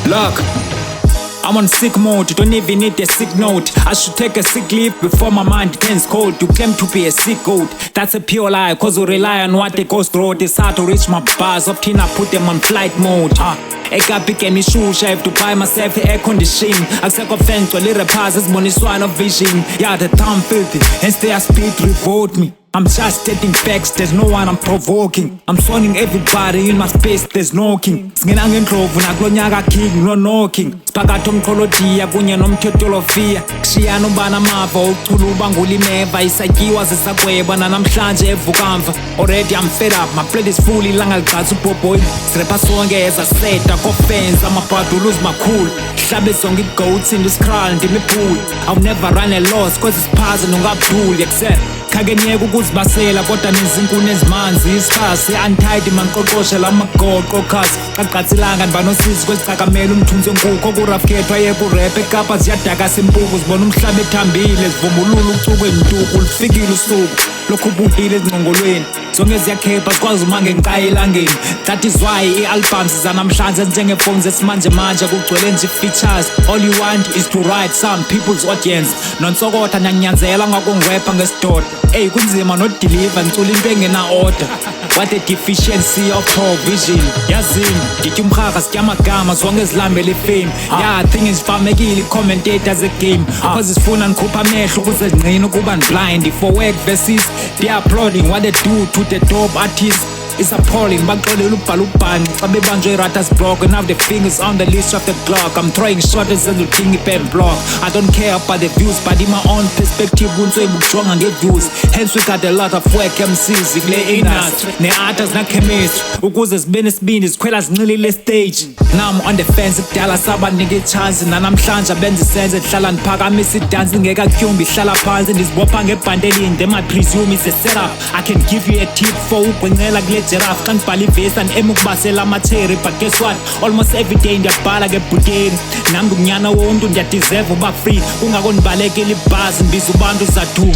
Look, I'm on sick mode, don't even need a sick note. I should take a sick leave before my mind turns cold. You claim to be a sick goat, that's a pure lie. Cause you rely on what the ghost wrote. It's hard to reach my bars, often I put them on flight mode. Ekapike mishusha, I have to buy myself air condition. Akusekho fence, well rappers isiboniswana vision. Yeah, the town filthy, hence their speed revolt me. I'm just stating facts, there's no one I'm provoking. I'm sawing everybody in my space, there's no king. Singena ngendlovu nakulonyaka king, no knocking. Sphakathi omqolodiya kunye nomthetholofiya. Kushiyana ubana amava ucula ubangulimeva. Isatyiwa zisakweba nanamhlanje evukamva. Already I'm fed up, my plate is full, ilanga ligqatsa ubhobhoyi. Sirepha sonke ezaseta kofenza amabhadu lose my cool. Hlabe zonke i-goats in this crowd ndimiphuli. I'll never run a loss cause isiphaza nongabduli except khakenyeka ukuzibasela kodwa nezinkuni ezimanzi isifasi untidy manqoqoshe lamagoqo khasi qaqathilanga ndibanosizi kwesicakamela umthunzi wenkukhu okurafkhethwa yekurepha ekapa ziyadakasa impuku zibona umhlaba ethambile zivumbulula ucuku entuku lufikile usuku lokhu ubudile ezingqongolweni zonke ziyakhepha zikwazi umange ngiqaye elangeni. That is why i-albums zanamhlanje ezinjengefoni zesimanjemanje kugcwele nje features. All you want is to write some people's audience. Nonsokotha nanyanzela ngakungirapha ngesidoda. Ey kunzima no deliver ngicula into engena order. What a deficiency of provision. Yazini ndithi umkhakha sityamagama zonke ezilambele ifame. Yeah, thing is famekile commentators game. Cause isifuna ndikhupha amehlo ukuze ngqine ukuba blind. For work versus they applauding what they do to the top artists. It's appalling, baxolela ubhala ubhani xa bebanjwe i-writers block. And have the fingers on the list of the clock. I'm throwing shots as a king pen block. I don't care about the views, but in my own perspective unsoye bukujonga nge-views. Hence we got a lot of work MCs kule industry ne-arters na-chemistry ukuze zibe nesibindi zikhwela zincilile stage. Now I'm on the fence kudala sabanika i-chance nanamhlanje abenza isenze ndihlala ndiphakamisa idansi ngekatyumbi ihlala phansi ndizibopha ngebhanti elinde ma-presume is a setup. I can give you a tip for ugwencela kule giraffe xa ndibhala ivesi andiem ukubasela amatheri. But guess what, almost every day ndiyabhala ngebhuteni. Nam ngumnyana womntu ndiyadeserve uba free kungako ndibalekela ibhasi ndibiza ubantu zathu.